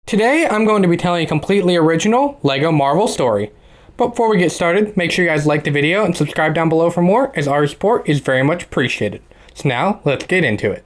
Today, I'm going to be telling a completely original Lego Marvel story. But before we get started, make sure you guys like the video and subscribe down below for more, as our support is very much appreciated. So now, let's get into it.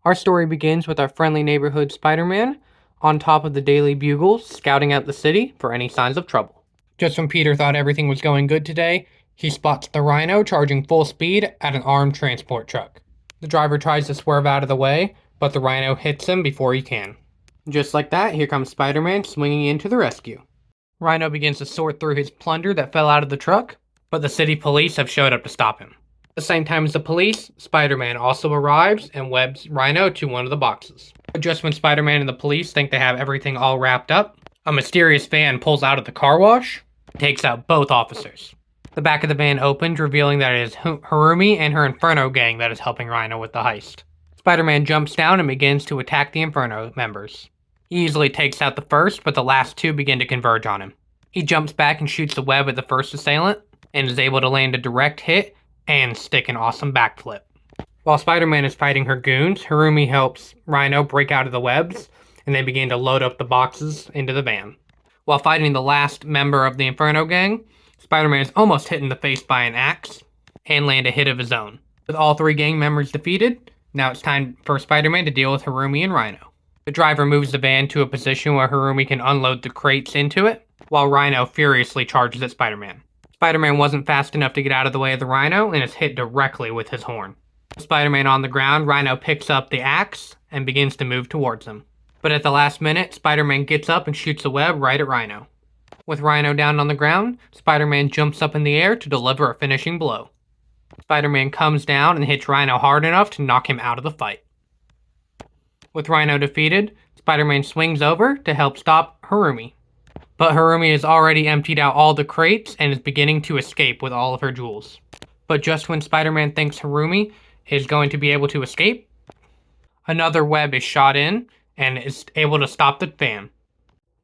Our story begins with our friendly neighborhood Spider-Man on top of the Daily Bugle, scouting out the city for any signs of trouble. Just when Peter thought everything was going good today, he spots the Rhino charging full speed at an armed transport truck. The driver tries to swerve out of the way, but the Rhino hits him before he can. Just like that, here comes Spider-Man swinging in to the rescue. Rhino begins to sort through his plunder that fell out of the truck, but the city police have showed up to stop him. At the same time as the police, Spider-Man also arrives and webs Rhino to one of the boxes. But just when Spider-Man and the police think they have everything all wrapped up, a mysterious van pulls out of the car wash and takes out both officers. The back of the van opens, revealing that it is Harumi and her Inferno gang that is helping Rhino with the heist. Spider-Man jumps down and begins to attack the Inferno members. He easily takes out the first, but the last two begin to converge on him. He jumps back and shoots the web at the first assailant, and is able to land a direct hit and stick an awesome backflip. While Spider-Man is fighting her goons, Harumi helps Rhino break out of the webs, and they begin to load up the boxes into the van. While fighting the last member of the Inferno gang, Spider-Man is almost hit in the face by an axe, and land a hit of his own. With all three gang members defeated, now it's time for Spider-Man to deal with Harumi and Rhino. The driver moves the van to a position where Harumi can unload the crates into it, while Rhino furiously charges at Spider-Man. Spider-Man wasn't fast enough to get out of the way of the Rhino and is hit directly with his horn. With Spider-Man on the ground, Rhino picks up the axe and begins to move towards him. But at the last minute, Spider-Man gets up and shoots a web right at Rhino. With Rhino down on the ground, Spider-Man jumps up in the air to deliver a finishing blow. Spider-Man comes down and hits Rhino hard enough to knock him out of the fight. With Rhino defeated, Spider-Man swings over to help stop Harumi. But Harumi has already emptied out all the crates and is beginning to escape with all of her jewels. But just when Spider-Man thinks Harumi is going to be able to escape, another web is shot in and is able to stop the van.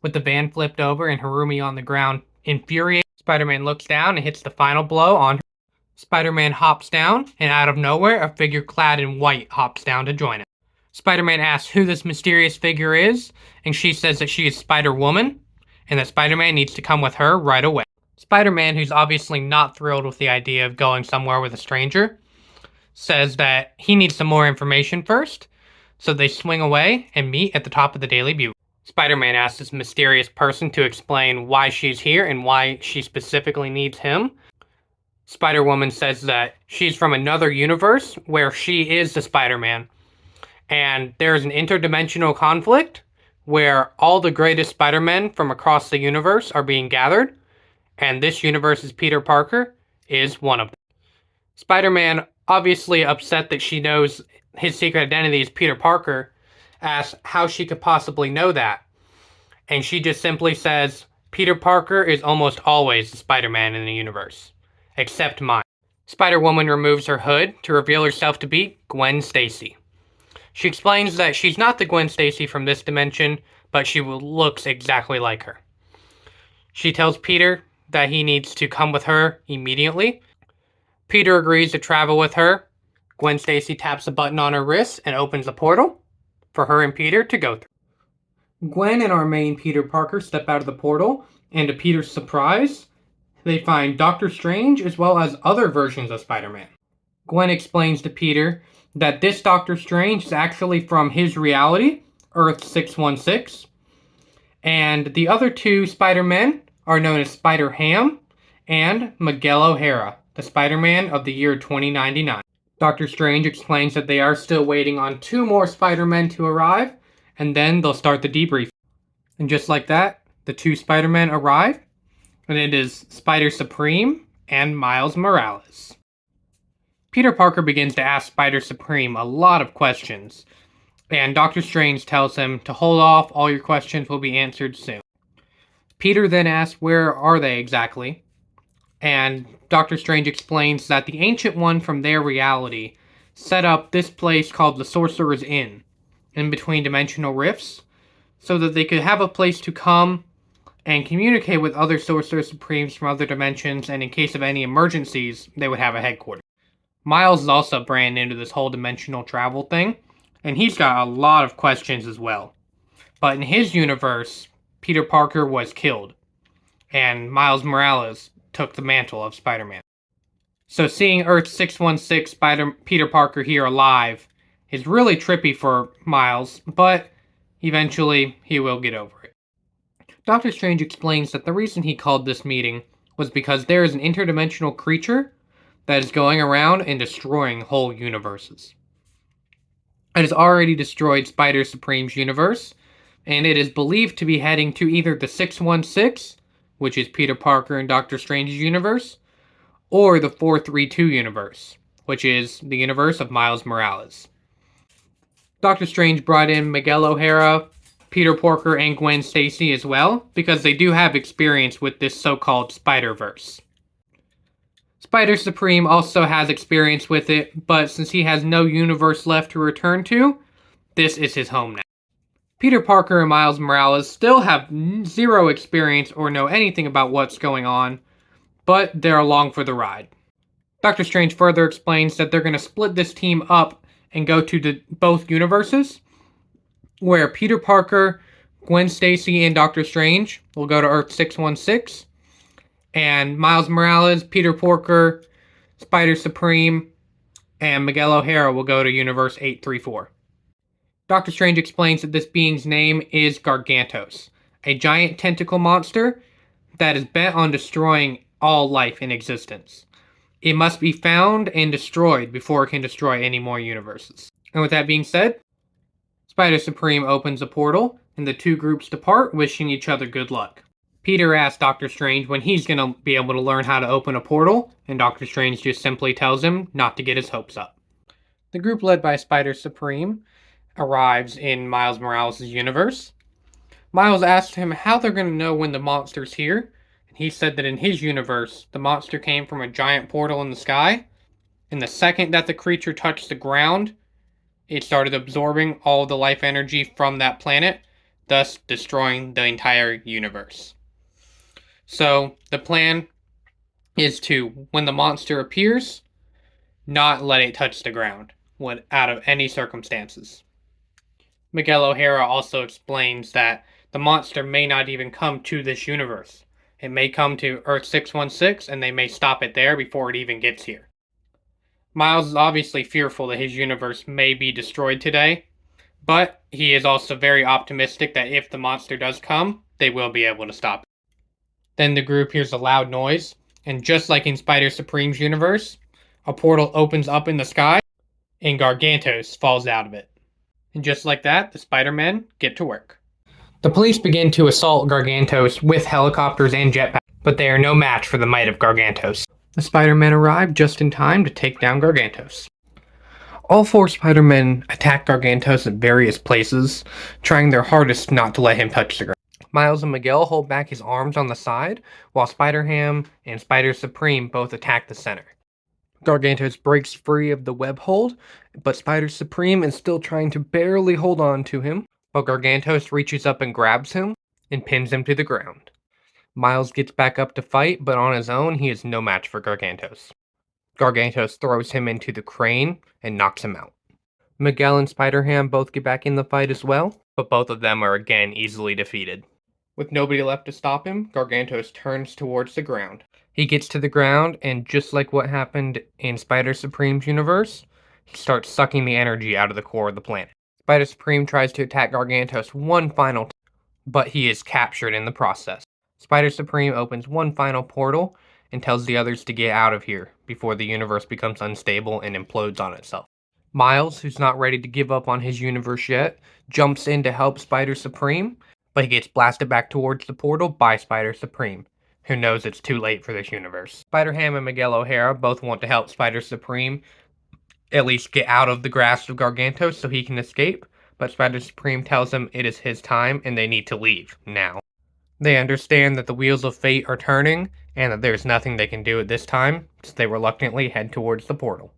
With the van flipped over and Harumi on the ground infuriated, Spider-Man looks down and hits the final blow on her. Spider-Man hops down, and out of nowhere, a figure clad in white hops down to join him. Spider-Man asks who this mysterious figure is, and she says that she is Spider-Woman, and that Spider-Man needs to come with her right away. Spider-Man, who's obviously not thrilled with the idea of going somewhere with a stranger, says that he needs some more information first, so they swing away and meet at the top of the Daily Bugle. Spider-Man asks this mysterious person to explain why she's here and why she specifically needs him. Spider-Woman says that she's from another universe where she is the Spider-Man, and there's an interdimensional conflict where all the greatest Spider-Men from across the universe are being gathered, and this universe's Peter Parker is one of them. Spider-Man, obviously upset that she knows his secret identity is Peter Parker, asks how she could possibly know that, and she just simply says, Peter Parker is almost always the Spider-Man in the universe, except mine. Spider-Woman removes her hood to reveal herself to be Gwen Stacy. She explains that she's not the Gwen Stacy from this dimension, but she looks exactly like her. She tells Peter that he needs to come with her immediately. Peter agrees to travel with her. Gwen Stacy taps a button on her wrist and opens a portal for her and Peter to go through. Gwen and our main Peter Parker step out of the portal, and to Peter's surprise, they find Doctor Strange as well as other versions of Spider-Man. Gwen explains to Peter that this Doctor Strange is actually from his reality, Earth 616, and the other two Spider-Men are known as Spider-Ham and Miguel O'Hara, the Spider-Man of the year 2099. Dr. Strange explains that they are still waiting on two more Spider-Men to arrive, and then they'll start the debrief. And just like that, the two Spider-Men arrive, and it is Spider-Supreme and Miles Morales. Peter Parker begins to ask Spider-Supreme a lot of questions, and Doctor Strange tells him to hold off, all your questions will be answered soon. Peter then asks where are they exactly, and Doctor Strange explains that the Ancient One from their reality set up this place called the Sorcerer's Inn, in between dimensional rifts, so that they could have a place to come and communicate with other Sorcerer Supremes from other dimensions, and in case of any emergencies, they would have a headquarters. Miles is also brand new to this whole dimensional travel thing, and he's got a lot of questions as well. But in his universe, Peter Parker was killed, and Miles Morales took the mantle of Spider-Man. So seeing Earth 616 Peter Parker here alive is really trippy for Miles, but eventually he will get over it. Doctor Strange explains that the reason he called this meeting was because there is an interdimensional creature that is going around and destroying whole universes. It has already destroyed Spider Supreme's universe, and it is believed to be heading to either the 616, which is Peter Parker and Doctor Strange's universe, or the 432 universe, which is the universe of Miles Morales. Doctor Strange brought in Miguel O'Hara, Peter Parker, and Gwen Stacy as well, because they do have experience with this so-called Spider-Verse. Spider Supreme also has experience with it, but since he has no universe left to return to, this is his home now. Peter Parker and Miles Morales still have zero experience or know anything about what's going on, but they're along for the ride. Doctor Strange further explains that they're going to split this team up and go to both universes, where Peter Parker, Gwen Stacy, and Doctor Strange will go to Earth 616, and Miles Morales, Peter Parker, Spider Supreme, and Miguel O'Hara will go to Universe 834. Doctor Strange explains that this being's name is Gargantos, a giant tentacle monster that is bent on destroying all life in existence. It must be found and destroyed before it can destroy any more universes. And with that being said, Spider Supreme opens a portal, and the two groups depart, wishing each other good luck. Peter asks Doctor Strange when he's going to be able to learn how to open a portal, and Doctor Strange just simply tells him not to get his hopes up. The group led by Spider Supreme arrives in Miles Morales' universe. Miles asks him how they're going to know when the monster's here, and he said that in his universe, the monster came from a giant portal in the sky, and the second that the creature touched the ground, it started absorbing all the life energy from that planet, thus destroying the entire universe. So the plan is to, when the monster appears, not let it touch the ground, out of any circumstances. Miguel O'Hara also explains that the monster may not even come to this universe. It may come to Earth 616, and they may stop it there before it even gets here. Miles is obviously fearful that his universe may be destroyed today, but he is also very optimistic that if the monster does come, they will be able to stop it. Then the group hears a loud noise, and just like in Spider Supreme's universe, a portal opens up in the sky, and Gargantos falls out of it. And just like that, the Spider-Men get to work. The police begin to assault Gargantos with helicopters and jetpacks, but they are no match for the might of Gargantos. The Spider-Men arrive just in time to take down Gargantos. All four Spider-Men attack Gargantos at various places, trying their hardest not to let him touch the ground. Miles and Miguel hold back his arms on the side, while Spider-Ham and Spider Supreme both attack the center. Gargantos breaks free of the web hold, but Spider Supreme is still trying to barely hold on to him, but Gargantos reaches up and grabs him and pins him to the ground. Miles gets back up to fight, but on his own, he is no match for Gargantos. Gargantos throws him into the crane and knocks him out. Miguel and Spider-Ham both get back in the fight as well, but both of them are again easily defeated. With nobody left to stop him, Gargantos turns towards the ground. He gets to the ground, and just like what happened in Spider Supreme's universe, he starts sucking the energy out of the core of the planet. Spider Supreme tries to attack Gargantos one final time, but he is captured in the process. Spider Supreme opens one final portal and tells the others to get out of here before the universe becomes unstable and implodes on itself. Miles, who's not ready to give up on his universe yet, jumps in to help Spider Supreme, but he gets blasted back towards the portal by Spider Supreme, who knows it's too late for this universe. Spider-Ham and Miguel O'Hara both want to help Spider Supreme at least get out of the grasp of Gargantos so he can escape, but Spider Supreme tells him it is his time and they need to leave, now. They understand that the wheels of fate are turning, and that there's nothing they can do at this time, so they reluctantly head towards the portal.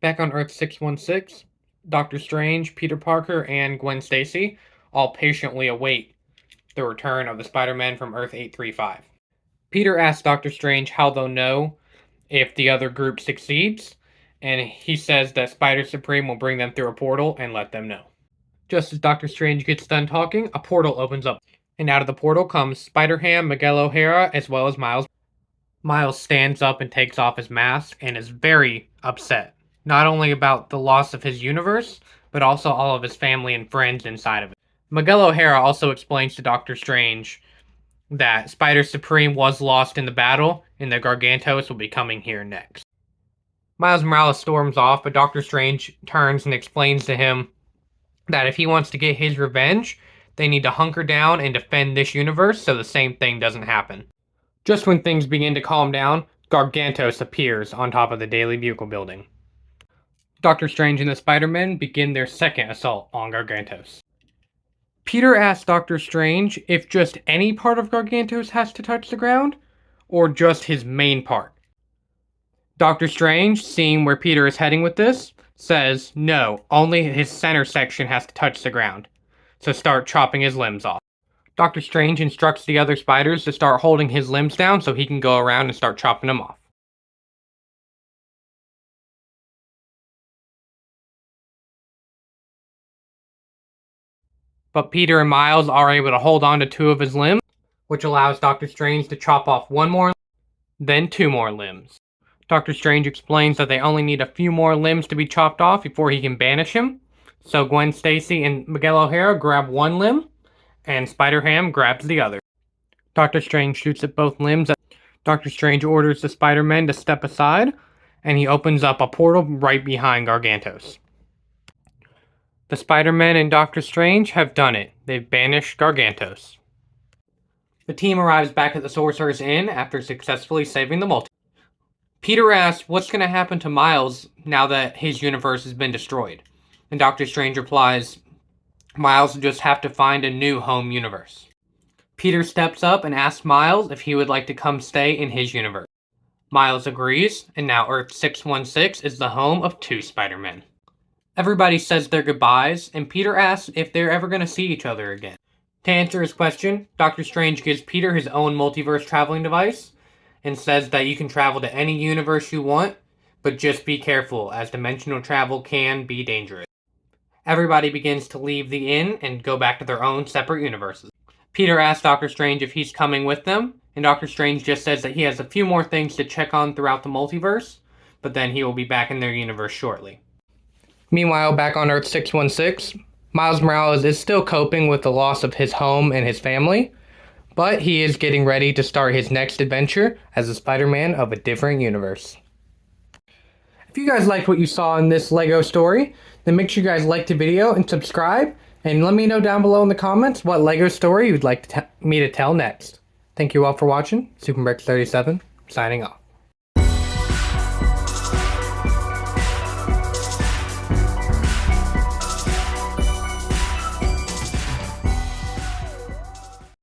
Back on Earth 616, Doctor Strange, Peter Parker, and Gwen Stacy all patiently await the return of the Spider-Men from Earth 835. Peter asks Doctor Strange how they'll know if the other group succeeds, and he says that Spider Supreme will bring them through a portal and let them know. Just as Doctor Strange gets done talking, a portal opens up, and out of the portal comes Spider-Ham, Miguel O'Hara, as well as Miles. Miles stands up and takes off his mask and is very upset, not only about the loss of his universe, but also all of his family and friends inside of it. Miguel O'Hara also explains to Doctor Strange that Spider Supreme was lost in the battle, and the Gargantos will be coming here next. Miles Morales storms off, but Doctor Strange turns and explains to him that if he wants to get his revenge, they need to hunker down and defend this universe so the same thing doesn't happen. Just when things begin to calm down, Gargantos appears on top of the Daily Bugle building. Doctor Strange and the Spider-Men begin their second assault on Gargantos. Peter asks Doctor Strange if just any part of Gargantos has to touch the ground, or just his main part. Doctor Strange, seeing where Peter is heading with this, says no, only his center section has to touch the ground, so start chopping his limbs off. Doctor Strange instructs the other spiders to start holding his limbs down so he can go around and start chopping them off. But Peter and Miles are able to hold on to two of his limbs, which allows Doctor Strange to chop off one more, then two more limbs. Doctor Strange explains that they only need a few more limbs to be chopped off before he can banish him. So Gwen Stacy and Miguel O'Hara grab one limb, and Spider-Ham grabs the other. Doctor Strange shoots at both limbs. Doctor Strange orders the Spider-Men to step aside, and he opens up a portal right behind Gargantos. The Spider-Men and Doctor Strange have done it. They've banished Gargantos. The team arrives back at the Sorcerer's Inn after successfully saving the multiverse. Peter asks what's going to happen to Miles now that his universe has been destroyed. And Doctor Strange replies, Miles will just have to find a new home universe. Peter steps up and asks Miles if he would like to come stay in his universe. Miles agrees, and now Earth 616 is the home of two Spider-Men. Everybody says their goodbyes, and Peter asks if they're ever going to see each other again. To answer his question, Doctor Strange gives Peter his own multiverse traveling device, and says that you can travel to any universe you want, but just be careful, as dimensional travel can be dangerous. Everybody begins to leave the inn and go back to their own separate universes. Peter asks Doctor Strange if he's coming with them, and Doctor Strange just says that he has a few more things to check on throughout the multiverse, but then he will be back in their universe shortly. Meanwhile, back on Earth 616, Miles Morales is still coping with the loss of his home and his family, but he is getting ready to start his next adventure as a Spider-Man of a different universe. If you guys liked what you saw in this Lego story, then make sure you guys like the video and subscribe, and let me know down below in the comments what Lego story you'd like me to tell next. Thank you all for watching. SuperBrex37, signing off.